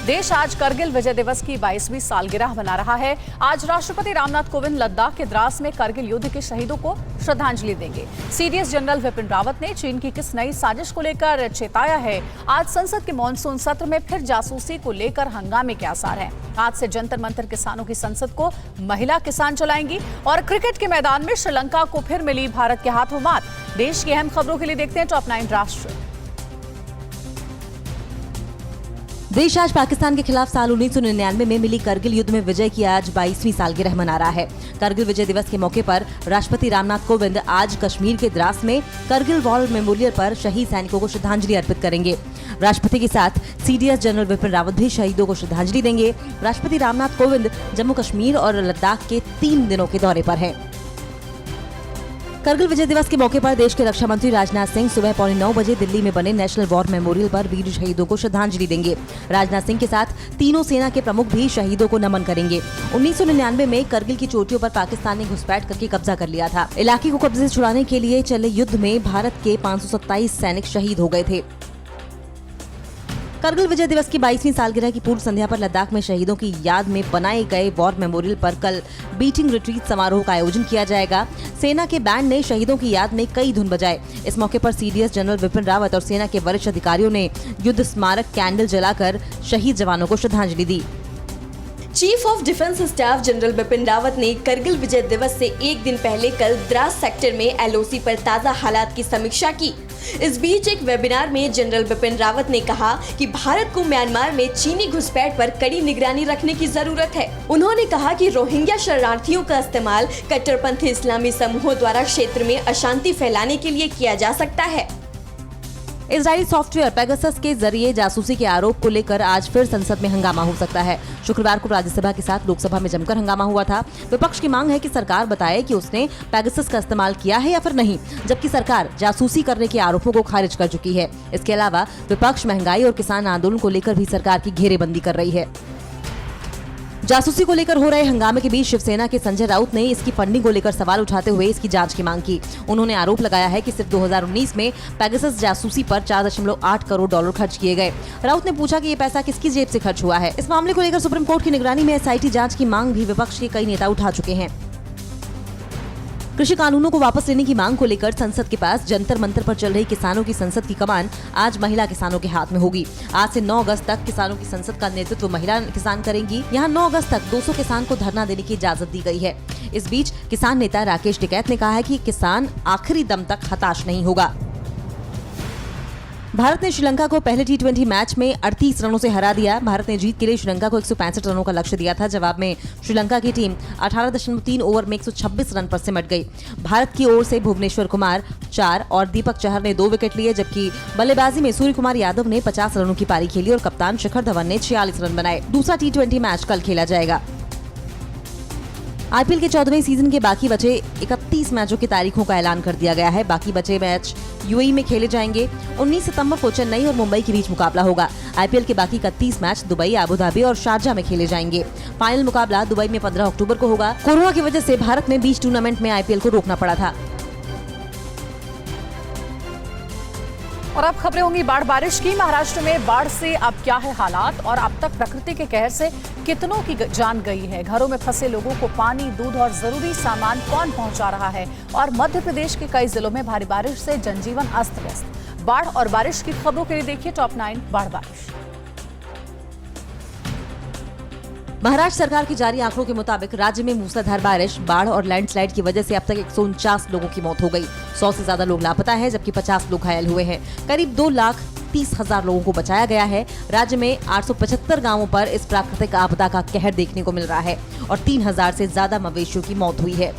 देश आज करगिल विजय दिवस की 22वीं सालगिरह मना रहा है। आज राष्ट्रपति रामनाथ कोविंद लद्दाख के द्रास में करगिल युद्ध के शहीदों को श्रद्धांजलि देंगे। सीडीएस जनरल विपिन रावत ने चीन की किस नई साजिश को लेकर चेताया है। आज संसद के मॉनसून सत्र में फिर जासूसी को लेकर हंगामे के आसार हैं। आज से जंतर मंतर किसानों की संसद को महिला किसान चलाएंगी और क्रिकेट के मैदान में श्रीलंका को फिर मिली भारत के हाथों मात। देश की अहम खबरों के लिए देखते हैं टॉप 9 राष्ट्र। देश आज पाकिस्तान के खिलाफ साल 1999 में मिली करगिल युद्ध में विजय की आज 22वीं सालगिरह मना रहा है। करगिल विजय दिवस के मौके पर राष्ट्रपति रामनाथ कोविंद आज कश्मीर के द्रास में करगिल वॉर मेमोरियल पर शहीद सैनिकों को श्रद्धांजलि अर्पित करेंगे। राष्ट्रपति के साथ सीडीएस जनरल विपिन रावत भी शहीदों को श्रद्धांजलि देंगे। राष्ट्रपति रामनाथ कोविंद जम्मू कश्मीर और लद्दाख के 3 दिनों के दौरे पर हैं। करगिल विजय दिवस के मौके पर देश के रक्षा मंत्री राजनाथ सिंह सुबह 8:45 बजे दिल्ली में बने नेशनल वॉर मेमोरियल पर वीर शहीदों को श्रद्धांजलि देंगे। राजनाथ सिंह के साथ तीनों सेना के प्रमुख भी शहीदों को नमन करेंगे। 1999 में करगिल की चोटियों पर पाकिस्तान ने घुसपैठ करके कब्जा कर लिया था। इलाके को कब्जे से छुड़ाने के लिए चले युद्ध में भारत के 527 सैनिक शहीद हो गए थे। करगिल विजय दिवस की 22वीं सालगिरह की पूर्व संध्या पर लद्दाख में शहीदों की याद में बनाए गए वॉर मेमोरियल पर कल बीटिंग रिट्रीट समारोह का आयोजन किया जाएगा। सेना के बैंड ने शहीदों की याद में कई धुन बजाए। इस मौके पर सीडीएस जनरल विपिन रावत और सेना के वरिष्ठ अधिकारियों ने युद्ध स्मारक कैंडल जलाकर शहीद जवानों को श्रद्धांजलि दी। Chief of defence staff general Bipin Rawat ने करगिल विजय दिवस से एक दिन पहले कल द्रास सेक्टर में एलओसी पर ताज़ा हालात की समीक्षा की। इस बीच एक वेबिनार में जनरल बिपिन रावत ने कहा कि भारत को म्यांमार में चीनी घुसपैठ पर कड़ी निगरानी रखने की जरूरत है। उन्होंने कहा कि रोहिंग्या शरणार्थियों का इस्तेमाल कट्टरपंथी इस्लामी समूहों द्वारा क्षेत्र में अशांति फैलाने के लिए किया जा सकता है। इजरायली सॉफ्टवेयर पेगासस के जरिए जासूसी के आरोप को लेकर आज फिर संसद में हंगामा हो सकता है। शुक्रवार को राज्यसभा के साथ लोकसभा में जमकर हंगामा हुआ था। विपक्ष की मांग है कि सरकार बताए कि उसने पेगासस का इस्तेमाल किया है या फिर नहीं, जबकि सरकार जासूसी करने के आरोपों को खारिज कर चुकी है। इसके अलावा विपक्ष महंगाई और किसान आंदोलन को लेकर भी सरकार की घेरेबंदी कर रही है। जासूसी को लेकर हो रहे हंगामे के बीच शिवसेना के संजय राउत ने इसकी फंडिंग को लेकर सवाल उठाते हुए इसकी जांच की मांग की। उन्होंने आरोप लगाया है कि सिर्फ 2019 में पेगासस जासूसी पर $4.8 करोड़ खर्च किए गए। राउत ने पूछा कि ये पैसा किसकी जेब से खर्च हुआ है। इस मामले को लेकर सुप्रीम कोर्ट की निगरानी में एसआईटी जांच की मांग भी विपक्ष के कई नेता उठा चुके हैं। कृषि कानूनों को वापस लेने की मांग को लेकर संसद के पास जंतर मंतर पर चल रही किसानों की संसद की कमान आज महिला किसानों के हाथ में होगी। आज से 9 अगस्त तक किसानों की संसद का नेतृत्व महिला किसान करेंगी। यहां 9 अगस्त तक 200 किसान को धरना देने की इजाजत दी गई है। इस बीच किसान नेता राकेश टिकैत ने कहा है कि किसान आखिरी दम तक हताश नहीं होगा। भारत ने श्रीलंका को पहले T20 मैच में 38 रनों से हरा दिया। भारत ने जीत के लिए श्रीलंका को 165 रनों का लक्ष्य दिया था। जवाब में श्रीलंका की टीम 18.3 ओवर में 126 रन पर सिमट गई। भारत की ओर से भुवनेश्वर कुमार 4 और दीपक चहर ने 2 विकेट लिए, जबकि बल्लेबाजी में सूर्य कुमार यादव ने 50 रनों की पारी खेली और कप्तान शिखर धवन ने 46 रन बनाए। दूसरा T20 मैच कल खेला जाएगा। आईपीएल के 14वें सीजन के बाकी बचे 31 मैचों की तारीखों का ऐलान कर दिया गया है। बाकी बचे मैच यूएई में खेले जाएंगे। 19 सितंबर को चेन्नई और मुंबई के बीच मुकाबला होगा। आईपीएल के बाकी 31 मैच दुबई, अबू धाबी और शारजा में खेले जाएंगे। फाइनल मुकाबला दुबई में 15 अक्टूबर को होगा। कोरोना की वजह से भारत में बीच टूर्नामेंट में आईपीएल को रोकना पड़ा था। और अब खबरें होंगी बाढ़ बारिश की। महाराष्ट्र में बाढ़ से अब क्या है हालात और अब तक प्रकृति के कहर से कितनों की जान गई है। घरों में फंसे लोगों को पानी, दूध और जरूरी सामान कौन पहुंचा रहा है। और मध्य प्रदेश के कई जिलों में भारी बारिश से जनजीवन अस्त व्यस्त। बाढ़ और बारिश की खबरों के लिए देखिए टॉप 9 बाढ़ बारिश। महाराष्ट्र सरकार की जारी आंकड़ों के मुताबिक राज्य में मूसलाधार बारिश, बाढ़ और लैंडस्लाइड की वजह से अब तक 149 लोगों की मौत हो गई। 100 से ज्यादा लोग लापता हैं, जबकि 50 लोग घायल हुए हैं। करीब 2,30,000 लोगों को बचाया गया है। राज्य में 875 गांवों पर इस प्राकृतिक आपदा का कहर देखने को मिल रहा है और 3,000 से ज्यादा मवेशियों की मौत हुई है।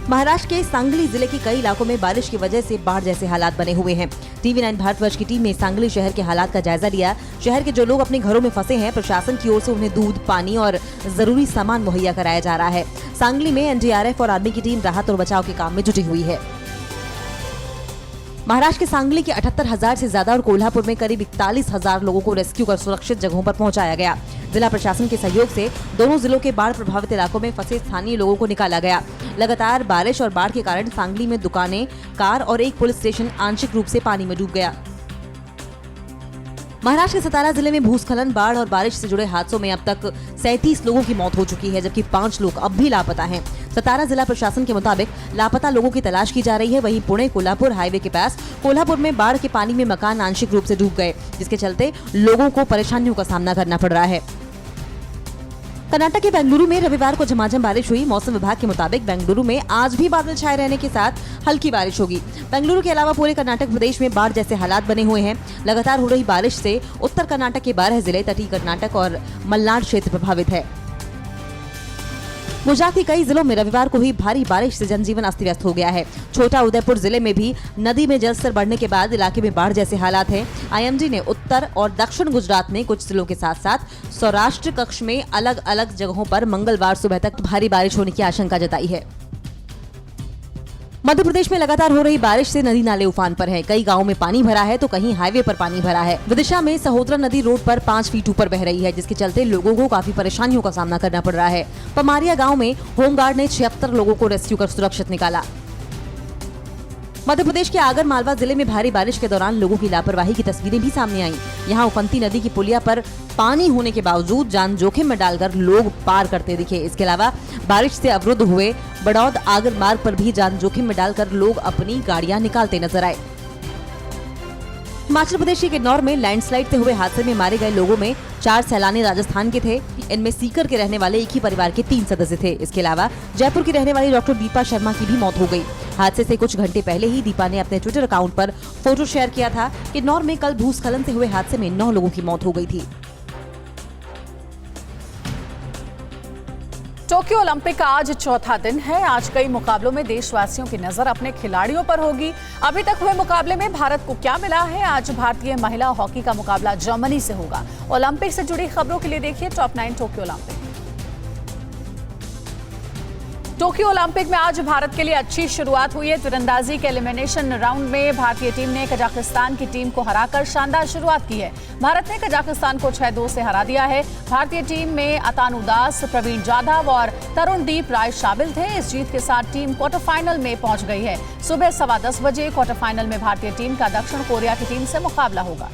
महाराष्ट्र के सांगली जिले के कई इलाकों में बारिश की वजह से बाढ़ जैसे हालात बने हुए हैं। टीवी 9 भारतवर्ष की टीम ने सांगली शहर के हालात का जायजा लिया। शहर के जो लोग अपने घरों में फंसे हैं, प्रशासन की ओर से उन्हें दूध, पानी और जरूरी सामान मुहैया कराया जा रहा है। सांगली में एनडीआरएफ और आर्मी की टीम राहत और बचाव के काम में जुटी हुई है। महाराष्ट्र के सांगली के 78,000 से ज्यादा और कोल्हापुर में करीब 41,000 लोगों को रेस्क्यू कर सुरक्षित जगहों पर पहुंचाया गया। जिला प्रशासन के सहयोग से दोनों जिलों के बाढ़ प्रभावित इलाकों में फंसे स्थानीय लोगों को निकाला गया। लगातार बारिश और बाढ़ के कारण सांगली में दुकानें, कार और एक पुलिस स्टेशन आंशिक रूप से पानी में डूब गया। महाराष्ट्र के सतारा जिले में भूस्खलन, बाढ़ और बारिश से जुड़े हादसों में अब तक 37 लोगों की मौत हो चुकी है, जबकि 5 लोग अब भी लापता हैं। सतारा जिला प्रशासन के मुताबिक लापता लोगों की तलाश की जा रही है। वहीं पुणे कोल्हापुर हाईवे के पास कोल्हापुर में बाढ़ के पानी में मकान आंशिक रूप से डूब गए, जिसके चलते लोगों को परेशानियों का सामना करना पड़ रहा है। कर्नाटक के बेंगलुरु में रविवार को झमाझम बारिश हुई। मौसम विभाग के मुताबिक बेंगलुरु में आज भी बादल छाए रहने के साथ हल्की बारिश होगी। बेंगलुरु के अलावा पूरे कर्नाटक प्रदेश में बाढ़ जैसे हालात बने हुए हैं। लगातार हो रही बारिश से उत्तर कर्नाटक के 12 जिले, तटीय कर्नाटक और मलनाड क्षेत्र प्रभावित है। गुजरात के कई जिलों में रविवार को हुई भारी बारिश से जनजीवन अस्त व्यस्त हो गया है। छोटा उदयपुर जिले में भी नदी में जलस्तर बढ़ने के बाद इलाके में बाढ़ जैसे हालात हैं। आईएमडी ने उत्तर और दक्षिण गुजरात में कुछ जिलों के साथ साथ सौराष्ट्र कक्ष में अलग अलग जगहों पर मंगलवार सुबह तक भारी बारिश होने की आशंका जताई है। मध्य प्रदेश में लगातार हो रही बारिश से नदी नाले उफान पर हैं। कई गांवों में पानी भरा है तो कहीं हाईवे पर पानी भरा है। विदिशा में सहोदरा नदी रोड पर 5 फीट ऊपर बह रही है, जिसके चलते लोगों को काफी परेशानियों का सामना करना पड़ रहा है। पमारिया गांव में होमगार्ड ने 76 लोगों को रेस्क्यू कर सुरक्षित निकाला। मध्य प्रदेश के आगर मालवा जिले में भारी बारिश के दौरान लोगों की लापरवाही की तस्वीरें भी सामने आईं। यहाँ उफनती नदी की पुलिया पर पानी होने के बावजूद जान जोखिम में डालकर लोग पार करते दिखे। इसके अलावा बारिश से अवरुद्ध हुए बड़ौद आगर मार्ग पर भी जान जोखिम में डालकर लोग अपनी गाड़ियां निकालते नजर आए। हिमाचल प्रदेश के किन्नौर में लैंडस्लाइड से हुए हादसे में मारे गए लोगों में 4 सैलानी राजस्थान के थे। इनमें सीकर के रहने वाले एक ही परिवार के 3 सदस्य थे। इसके अलावा जयपुर की रहने वाली डॉक्टर दीपा शर्मा की भी मौत हो गई। हादसे से कुछ घंटे पहले ही दीपा ने अपने ट्विटर अकाउंट पर फोटो शेयर किया था। किन्नौर में कल भूस्खलन से हुए हादसे में 9 लोगों की मौत हो गई थी। टोक्यो ओलंपिक का आज चौथा दिन है। आज कई मुकाबलों में देशवासियों की नजर अपने खिलाड़ियों पर होगी। अभी तक हुए मुकाबले में भारत को क्या मिला है? आज भारतीय महिला हॉकी का मुकाबला जर्मनी से होगा। ओलंपिक से जुड़ी खबरों के लिए देखिए top 9 Tokyo Olympic. Tokyo Olympic में आज भारत के लिए अच्छी शुरुआत हुई है। तीरंदाजी के एलिमिनेशन राउंड में भारतीय टीम ने कजाकिस्तान की टीम को हराकर शानदार शुरुआत की है। भारत ने कजाकिस्तान को 6-2 से हरा दिया है। भारतीय टीम में अतानु दास, प्रवीण जाधव और तरुणदीप राय शामिल थे। इस जीत के साथ टीम क्वार्टर फाइनल में पहुंच गई है। सुबह 10:15 बजे क्वार्टर फाइनल में भारतीय टीम का दक्षिण कोरिया की टीम से मुकाबला होगा।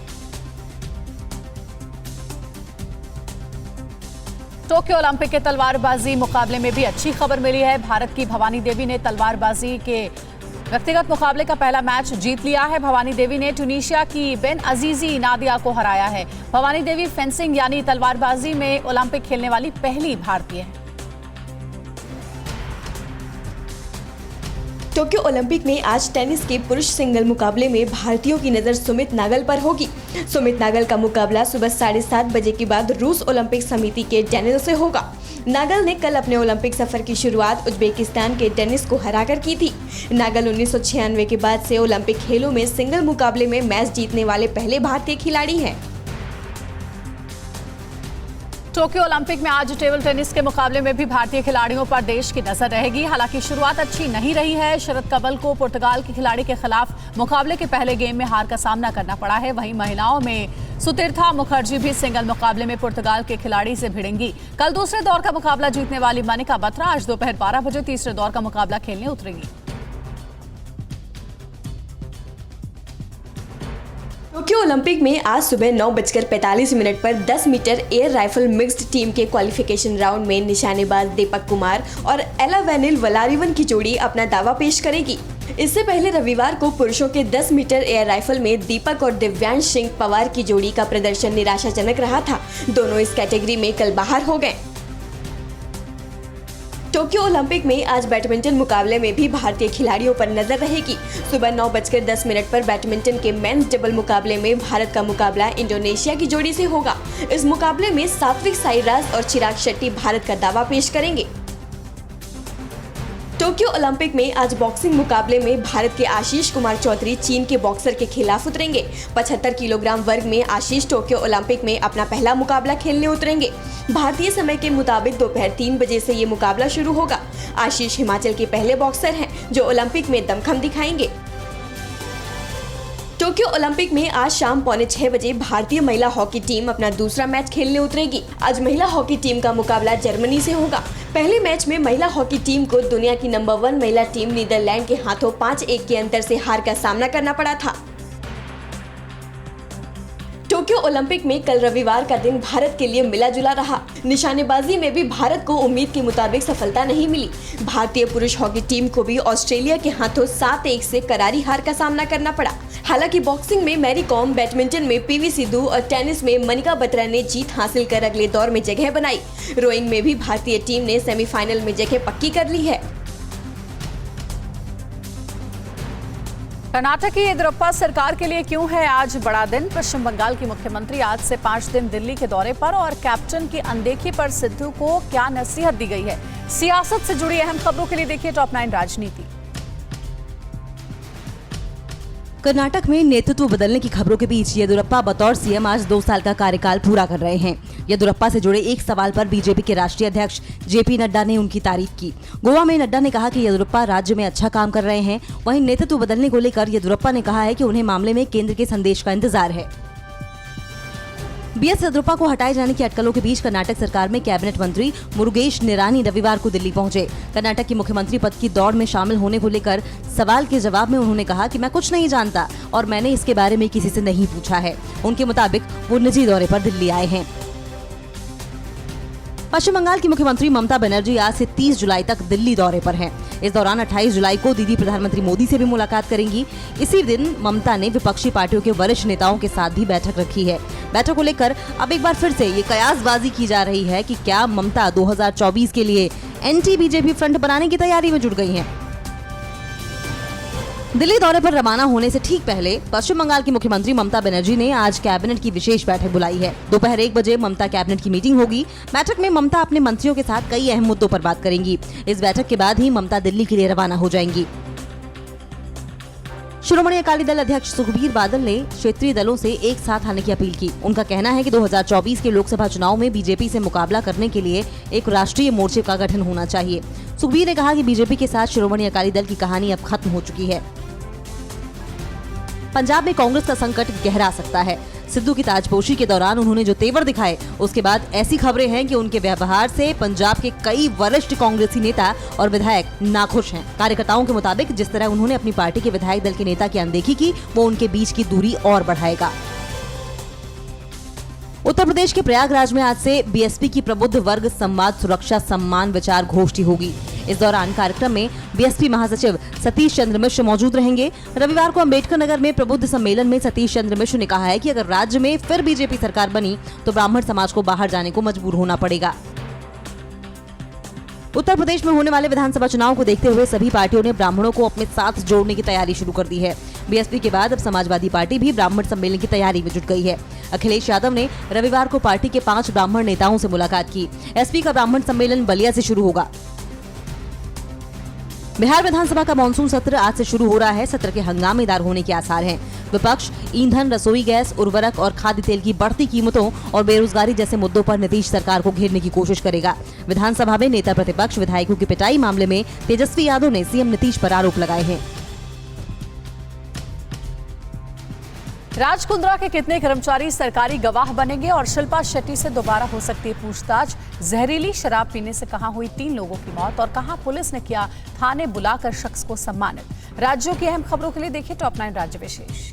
टोक्यो ओलंपिक के तलवारबाजी मुकाबले में भी अच्छी खबर मिली है। भारत की भवानी देवी ने तलवारबाजी के व्यक्तिगत मुकाबले का पहला मैच जीत लिया है। भवानी देवी ने ट्यूनीशिया की बेन अजीजी नादिया को हराया है। भवानी देवी फेंसिंग यानी तलवारबाजी में ओलंपिक खेलने वाली पहली भारतीय है। टोक्यो ओलंपिक में आज टेनिस के पुरुष सिंगल मुकाबले में भारतीयों की नजर सुमित नागल पर होगी। सुमित नागल का मुकाबला सुबह 7:30 बजे के बाद रूस ओलंपिक समिति के डेनिल से होगा। नागल ने कल अपने ओलंपिक सफर की शुरुआत उज्बेकिस्तान के डेनिस को हराकर की थी। नागल 1996 के बाद से ओलंपिक खेलों में सिंगल मुकाबले में मैच जीतने वाले पहले भारतीय खिलाड़ी हैं। टोक्यो ओलंपिक में आज टेबल टेनिस के मुकाबले में भी भारतीय खिलाड़ियों पर देश की नजर रहेगी। हालांकि शुरुआत अच्छी नहीं रही है। शरद कमल को पुर्तगाल के खिलाड़ी के खिलाफ मुकाबले के पहले गेम में हार का सामना करना पड़ा है। वहीं महिलाओं में सुतीर्था मुखर्जी भी सिंगल मुकाबले में पुर्तगाल के खिलाड़ी से भिड़ेंगी। कल दूसरे दौर का मुकाबला जीतने वाली मनिका बत्रा आज दोपहर 12 बजे तीसरे दौर का मुकाबला खेलने उतरेंगी। टोक्यो ओलंपिक में आज सुबह 9:45 पर 10 metre air rifle mixed team के क्वालिफिकेशन राउंड में निशानेबाज दीपक कुमार और एला वेनिल वलारिवन की जोड़ी अपना दावा पेश करेगी। इससे पहले रविवार को पुरुषों के 10 मीटर एयर राइफल में दीपक और दिव्यांश सिंह पवार की जोड़ी का प्रदर्शन निराशाजनक रहा था। दोनों इस कैटेगरी में कल बाहर हो गए। टोक्यो ओलंपिक में आज बैडमिंटन मुकाबले में भी भारतीय खिलाड़ियों पर नजर रहेगी। सुबह 9:10 पर बैडमिंटन के मेंस डबल मुकाबले में भारत का मुकाबला इंडोनेशिया की जोड़ी से होगा। इस मुकाबले में सात्विक साईराज और चिराग शेट्टी भारत का दावा पेश करेंगे। टोक्यो ओलंपिक में आज बॉक्सिंग मुकाबले में भारत के आशीष कुमार चौधरी चीन के बॉक्सर के खिलाफ उतरेंगे। 75 किलोग्राम वर्ग में आशीष टोक्यो ओलंपिक में अपना पहला मुकाबला खेलने उतरेंगे। भारतीय समय के मुताबिक दोपहर 3 बजे से ये मुकाबला शुरू होगा। आशीष हिमाचल के पहले बॉक्सर हैं जो ओलंपिक में दमखम दिखाएंगे। टोक्यो ओलंपिक में आज शाम 5:45 बजे भारतीय महिला हॉकी टीम अपना दूसरा मैच खेलने उतरेगी। आज महिला हॉकी टीम का मुकाबला जर्मनी से होगा। पहले मैच में महिला हॉकी टीम को दुनिया की नंबर 1 महिला टीम नीदरलैंड के हाथों 5-1 के अंतर से हार का सामना करना पड़ा था। टोक्यो ओलंपिक में कल रविवार का दिन भारत के लिए मिला जुला रहा। निशानेबाजी में भी भारत को उम्मीद के मुताबिक सफलता नहीं मिली। भारतीय पुरुष हॉकी टीम को भी ऑस्ट्रेलिया के हाथों 7-1 से करारी हार का सामना करना पड़ा। हालांकि बॉक्सिंग में मैरी कॉम, बैडमिंटन में पीवी सिंधु और टेनिस में मनिका बत्रा ने जीत हासिल कर अगले दौर में जगह बनाई। रोइंग में भी भारतीय टीम ने सेमीफाइनल में जगह पक्की कर ली है। कर्नाटक की येदियुरप्पा सरकार के लिए क्यों है आज बड़ा दिन? पश्चिम बंगाल की मुख्यमंत्री आज से 5 दिन दिल्ली के दौरे पर और कैप्टन की अनदेखी पर सिद्धू को क्या नसीहत दी गई है? सियासत से जुड़ी अहम खबरों के लिए देखिए टॉप 9 राजनीति। कर्नाटक में नेतृत्व बदलने की खबरों के बीच येदियुरप्पा बतौर सीएम आज 2 साल का कार्यकाल पूरा कर रहे हैं। येदियुरप्पा से जुड़े एक सवाल पर बीजेपी के राष्ट्रीय अध्यक्ष जेपी नड्डा ने उनकी तारीफ की। गोवा में नड्डा ने कहा कि येदियुरप्पा राज्य में अच्छा काम कर रहे हैं। वहीं नेतृत्व बदलने को लेकर येदियुरप्पा ने कहा है कि उन्हें मामले में केंद्र के संदेश का इंतजार है। बीएस येदियुरप्पा को हटाए जाने की अटकलों के बीच कर्नाटक सरकार में कैबिनेट मंत्री मुरुगेश निरानी रविवार को दिल्ली पहुंचे। कर्नाटक की मुख्यमंत्री पद की दौड़ में शामिल होने को लेकर सवाल के जवाब में उन्होंने कहा कि मैं कुछ नहीं जानता और मैंने इसके बारे में किसी से नहीं पूछा है। उनके मुताबिक वो निजी दौरे पर दिल्ली आए हैं। पश्चिम बंगाल की मुख्यमंत्री ममता बनर्जी आज से 30 जुलाई तक दिल्ली दौरे पर हैं। इस दौरान 28 जुलाई को दीदी प्रधानमंत्री मोदी से भी मुलाकात करेंगी। इसी दिन ममता ने विपक्षी पार्टियों के वरिष्ठ नेताओं के साथ भी बैठक रखी है। बैठक को लेकर अब एक बार फिर से ये कयासबाजी की जा रही है कि क्या ममता 2024 के लिए एंटी बीजेपी फ्रंट बनाने की तैयारी में जुट गई हैं। दिल्ली दौरे पर रवाना होने से ठीक पहले पश्चिम बंगाल की मुख्यमंत्री ममता बनर्जी ने आज कैबिनेट की विशेष बैठक बुलाई है। दोपहर 1 बजे ममता कैबिनेट की मीटिंग होगी। बैठक में ममता अपने मंत्रियों के साथ कई अहम मुद्दों पर बात करेंगी। इस बैठक के बाद ही ममता दिल्ली के लिए रवाना हो जाएंगी। शिरोमणि अकाली दल अध्यक्ष सुखबीर बादल ने क्षेत्रीय दलों से एक साथ आने की अपील की। उनका कहना है कि 2024 के लोकसभा चुनाव में बीजेपी से मुकाबला करने के लिए एक राष्ट्रीय मोर्चे का गठन होना चाहिए। सुखबीर ने कहा कि बीजेपी के साथ शिरोमणि अकाली दल की कहानी अब खत्म हो चुकी है। पंजाब में कांग्रेस का संकट गहरा सकता है। सिद्धू की ताजपोशी के दौरान उन्होंने जो तेवर दिखाए, उसके बाद ऐसी खबरें हैं कि उनके व्यवहार से पंजाब के कई वरिष्ठ कांग्रेसी नेता और विधायक नाखुश हैं। कार्यकर्ताओं के मुताबिक जिस तरह उन्होंने अपनी पार्टी के विधायक दल के नेता की अनदेखी की, वो उनके बीच की दूरी और बढ़ाएगा। उत्तर प्रदेश के प्रयागराज में आज से बीएसपी की प्रबुद्ध वर्ग संवाद सुरक्षा सम्मान विचार गोष्ठी होगी। इस दौरान कार्यक्रम में बीएसपी महासचिव सतीश चंद्र मिश्र मौजूद रहेंगे। रविवार को अम्बेडकर नगर में प्रबुद्ध सम्मेलन में सतीश चंद्र मिश्र ने कहा है कि अगर राज्य में फिर बीजेपी सरकार बनी तो ब्राह्मण समाज को बाहर जाने को मजबूर होना पड़ेगा। उत्तर प्रदेश में होने वाले विधानसभा चुनाव को देखते हुए सभी पार्टियों ने ब्राह्मणों को अपने साथ जोड़ने की तैयारी शुरू कर दी है। बीएसपी के बाद अब समाजवादी पार्टी भी ब्राह्मण सम्मेलन की तैयारी में जुट गई है। अखिलेश यादव ने रविवार को पार्टी के 5 ब्राह्मण नेताओं से मुलाकात की। एसपी का ब्राह्मण सम्मेलन बलिया से शुरू होगा। बिहार विधानसभा का मानसून सत्र आज से शुरू हो रहा है। सत्र के हंगामेदार होने के आसार हैं। विपक्ष ईंधन, रसोई गैस, उर्वरक और खाद्य तेल की बढ़ती कीमतों और बेरोजगारी जैसे मुद्दों पर नीतीश सरकार को घेरने की कोशिश करेगा। विधानसभा में नेता प्रतिपक्ष विधायकों की पिटाई मामले में तेजस्वी यादव ने सीएम नीतीश पर आरोप लगाए हैं। राज कुंद्रा के कितने कर्मचारी सरकारी गवाह बनेंगे और शिल्पा शेट्टी से दोबारा हो सकती है पूछताछ? जहरीली शराब पीने से कहां हुई 3 लोगों की मौत और कहां पुलिस ने किया थाने बुलाकर शख्स को सम्मानित? राज्यों की अहम खबरों के लिए देखिए टॉप 9 राज्य विशेष।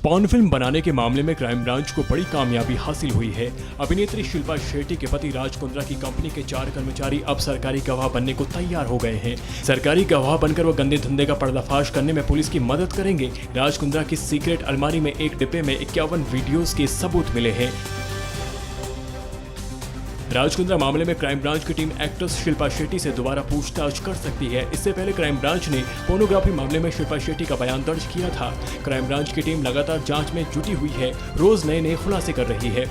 पॉर्न फिल्म बनाने के मामले में क्राइम ब्रांच को बड़ी कामयाबी हासिल हुई है। अभिनेत्री शिल्पा शेट्टी के पति राज कुंद्रा की कंपनी के 4 कर्मचारी अब सरकारी गवाह बनने को तैयार हो गए हैं। सरकारी गवाह बनकर वो गंदे धंधे का पर्दाफाश करने में पुलिस की मदद करेंगे। राज कुंद्रा की सीक्रेट अलमारी में एक डिब्बे में 51 वीडियोस के सबूत मिले हैं। राज कुंद्रा मामले में क्राइम ब्रांच की टीम एक्ट्रेस शिल्पा शेट्टी से दोबारा पूछताछ कर सकती है। इससे पहले क्राइम ब्रांच ने पोर्नोग्राफी मामले में शिल्पा शेट्टी का बयान दर्ज किया था। क्राइम ब्रांच की टीम लगातार जांच में जुटी हुई है, रोज नए खुलासे कर रही है।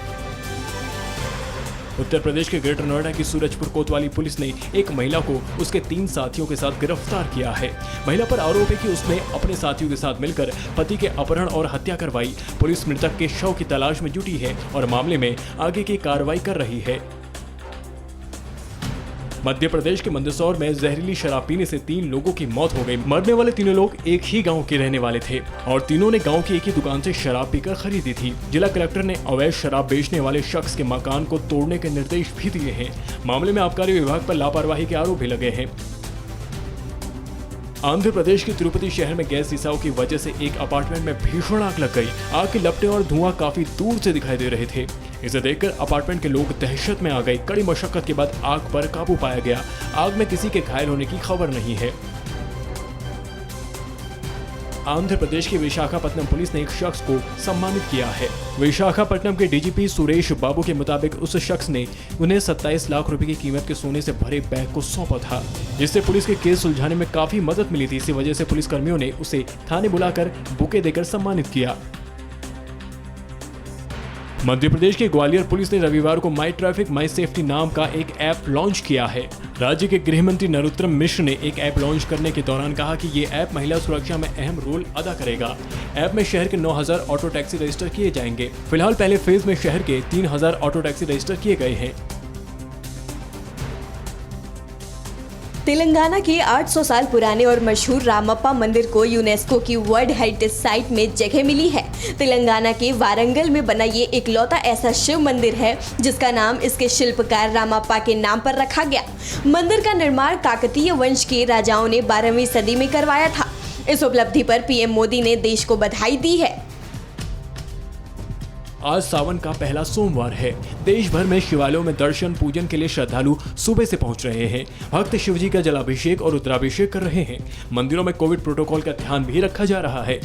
उत्तर प्रदेश के ग्रेटर नोएडा की सूरजपुर कोतवाली पुलिस ने एक महिला को उसके 3 साथियों के साथ गिरफ्तार किया है। महिला पर आरोप है कि उसने अपने साथियों के साथ मिलकर पति के अपहरण और हत्या करवाई। पुलिस मृतक के शव की तलाश में जुटी है और मामले में आगे की कार्रवाई कर रही है। मध्य प्रदेश के मंदसौर में जहरीली शराब पीने से 3 लोगों की मौत हो गई। मरने वाले तीनों लोग एक ही गांव के रहने वाले थे और तीनों ने गांव की एक ही दुकान से शराब पीकर खरीदी थी। जिला कलेक्टर ने अवैध शराब बेचने वाले शख्स के मकान को तोड़ने के निर्देश भी दिए हैं। मामले में आबकारी विभाग पर लापरवाही के आरोप भी लगे हैं। आंध्र प्रदेश के तिरुपति शहर में गैस रिसाव की वजह से एक अपार्टमेंट में भीषण आग लग गई। आग की लपटें और धुआं काफी दूर से दिखाई दे रहे थे। इसे देखकर अपार्टमेंट के लोग दहशत में आ गए। कड़ी मशक्कत के बाद आग पर काबू पाया गया। आग में किसी के घायल होने की खबर नहीं है। आंध्र प्रदेश की विशाखापट्टनम पुलिस ने एक शख्स को सम्मानित किया है। विशाखापट्टनम के डीजीपी सुरेश बाबू के मुताबिक उस शख्स ने उन्हें 27 लाख रुपए की कीमत के सोने से भरे बैग को सौंपा था, जिससे पुलिस के केस सुलझाने में काफी मदद मिली थी। इसी वजह से पुलिस कर्मियों ने उसे थाने बुलाकर बुके देकर सम्मानित किया। मध्य प्रदेश के ग्वालियर पुलिस ने रविवार को माई ट्रैफिक माई सेफ्टी नाम का एक ऐप लॉन्च किया है। राज्य के गृह मंत्री नरोत्तम मिश्र ने एक ऐप लॉन्च करने के दौरान कहा कि ये ऐप महिला सुरक्षा में अहम रोल अदा करेगा। ऐप में शहर के 9000 ऑटो टैक्सी रजिस्टर किए जाएंगे। फिलहाल पहले फेज में शहर के 3000 ऑटो टैक्सी रजिस्टर किए गए हैं। तेलंगाना के 800 साल पुराने और मशहूर रामप्पा मंदिर को यूनेस्को की वर्ल्ड हेरिटेज साइट में जगह मिली है। तेलंगाना के वारंगल में बना ये इकलौता ऐसा शिव मंदिर है जिसका नाम इसके शिल्पकार रामप्पा के नाम पर रखा गया। मंदिर का निर्माण काकतीय वंश के राजाओं ने 12वीं सदी में करवाया था। इस उपलब्धि पर पीएम मोदी ने देश को बधाई दी है। आज सावन का पहला सोमवार है। देश भर में शिवालयों में दर्शन पूजन के लिए श्रद्धालु सुबह से पहुंच रहे हैं। भक्त शिवजी का जलाभिषेक और रुद्राभिषेक कर रहे हैं। मंदिरों में कोविड प्रोटोकॉल का ध्यान भी रखा जा रहा है।